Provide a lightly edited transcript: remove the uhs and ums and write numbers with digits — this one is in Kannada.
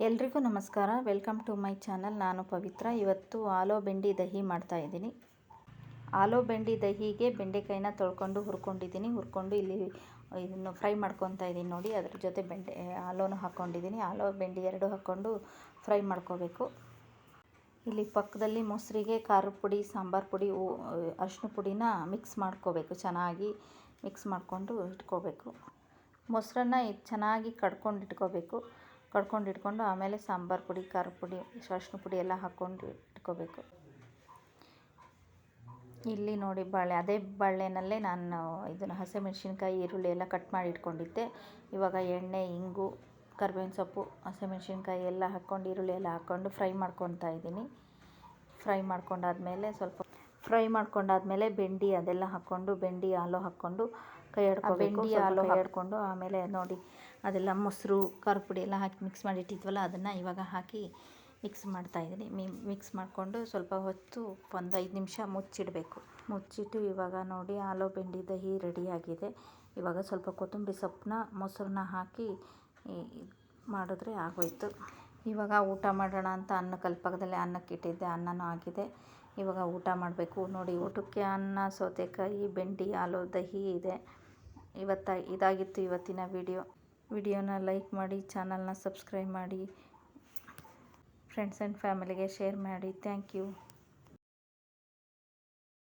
ಎಲ್ರಿಗೂ ನಮಸ್ಕಾರ. Welcome to my channel. ನಾನು ಪವಿತ್ರ. ಇವತ್ತು ಆಲೂ ಬೆಂಡಿ ದಹಿ ಮಾಡ್ತಾಯಿದ್ದೀನಿ. ಆಲೂ ಬೆಂಡಿ ದಹಿಗೆ ಬೆಂಡೆಕಾಯಿನ ತೊಳ್ಕೊಂಡು ಹುರ್ಕೊಂಡು ಇಲ್ಲಿ ಇದನ್ನು ಫ್ರೈ ಮಾಡ್ಕೊತಾ ಇದ್ದೀನಿ ನೋಡಿ. ಅದ್ರ ಜೊತೆ ಆಲೂನು ಹಾಕ್ಕೊಂಡಿದ್ದೀನಿ. ಆಲೂ ಬೆಂಡಿ ಎರಡು ಹಾಕ್ಕೊಂಡು ಫ್ರೈ ಮಾಡ್ಕೋಬೇಕು. ಇಲ್ಲಿ ಪಕ್ಕದಲ್ಲಿ ಮೊಸರಿಗೆ ಖಾರದ ಪುಡಿ, ಸಾಂಬಾರು ಪುಡಿ, ಅರಿಶಿನ ಪುಡಿನ ಮಿಕ್ಸ್ ಮಾಡ್ಕೋಬೇಕು. ಚೆನ್ನಾಗಿ ಮಿಕ್ಸ್ ಮಾಡಿಕೊಂಡು ಇಟ್ಕೋಬೇಕು. ಮೊಸರನ್ನ ಚೆನ್ನಾಗಿ ಕಡ್ಕೊಂಡು ಆಮೇಲೆ ಸಾಂಬಾರು ಪುಡಿ, ಖಾರದ ಪುಡಿ, ಅರಿಶಿನ ಪುಡಿ ಎಲ್ಲ ಹಾಕ್ಕೊಂಡು ಇಟ್ಕೋಬೇಕು. ಇಲ್ಲಿ ನೋಡಿ ಅದೇ ಬಾಣಲೆನಲ್ಲೇ ನಾನು ಇದನ್ನು ಹಸಿಮೆಣ್ಸಿನ್ಕಾಯಿ, ಈರುಳ್ಳಿ ಎಲ್ಲ ಕಟ್ ಮಾಡಿ ಇಟ್ಕೊಂಡಿದ್ದೆ. ಇವಾಗ ಎಣ್ಣೆ, ಇಂಗು, ಕರಿಬೇವಿನ ಸೊಪ್ಪು, ಹಸಿಮೆಣ್ಸಿನ್ಕಾಯಿ ಎಲ್ಲ ಹಾಕ್ಕೊಂಡು, ಈರುಳ್ಳಿ ಎಲ್ಲ ಹಾಕ್ಕೊಂಡು ಫ್ರೈ ಮಾಡ್ಕೊತಾ ಇದ್ದೀನಿ. ಫ್ರೈ ಮಾಡ್ಕೊಂಡಾದ್ಮೇಲೆ ಬೆಂಡಿ ಅದೆಲ್ಲ ಹಾಕ್ಕೊಂಡು, ಬೆಂಡಿ ಆಲೂ ಹಾಕ್ಕೊಂಡು ಕೈ ಆಡ್ಕೊಂಡು ಆಮೇಲೆ ನೋಡಿ ಅದೆಲ್ಲ ಮೊಸರು, ಖಾರದ ಪುಡಿ ಎಲ್ಲ ಹಾಕಿ ಮಿಕ್ಸ್ ಮಾಡಿ ಇಟ್ಟಿದ್ವಲ್ಲ, ಅದನ್ನು ಇವಾಗ ಹಾಕಿ ಮಿಕ್ಸ್ ಮಾಡ್ತಾಯಿದ್ದೀನಿ. ಮಿಕ್ಸ್ ಮಾಡಿಕೊಂಡು ಸ್ವಲ್ಪ ಹೊತ್ತು ಒಂದು 5 ನಿಮಿಷ ಮುಚ್ಚಿಟ್ಟು ಇವಾಗ ನೋಡಿ ಆಲೂ ಬೆಂಡಿ ದಹಿ ರೆಡಿಯಾಗಿದೆ. ಇವಾಗ ಸ್ವಲ್ಪ ಕೊತ್ತಂಬರಿ ಸೊಪ್ಪನ್ನ, ಮೊಸರನ್ನ ಹಾಕಿ ಮಾಡಿದ್ರೆ ಆಗೋಯ್ತು. ಇವಾಗ ಊಟ ಮಾಡೋಣ ಅಂತ ಪಕ್ಕದಲ್ಲೇ ಅನ್ನಕ್ಕೆ ಇಟ್ಟಿದ್ದೆ. ಅನ್ನನೂ ಆಗಿದೆ. ಇವಾಗ ಊಟ ಮಾಡಬೇಕು. ನೋಡಿ, ಊಟಕ್ಕೆ ಅನ್ನ, ಸೌತೆಕಾಯಿ, ಬೆಂಡಿ, ಆಲೂ ದಹಿ ಇದೆ. ಇದಾಗಿತ್ತು ಇವತ್ತಿನ ವಿಡಿಯೋನ ಲೈಕ್ ಮಾಡಿ, ಚಾನಲ್ನ ಸಬ್ಸ್ಕ್ರೈಬ್ ಮಾಡಿ, ಫ್ರೆಂಡ್ಸ್ ಆ್ಯಂಡ್ ಫ್ಯಾಮಿಲಿಗೆ ಶೇರ್ ಮಾಡಿ. Thank you.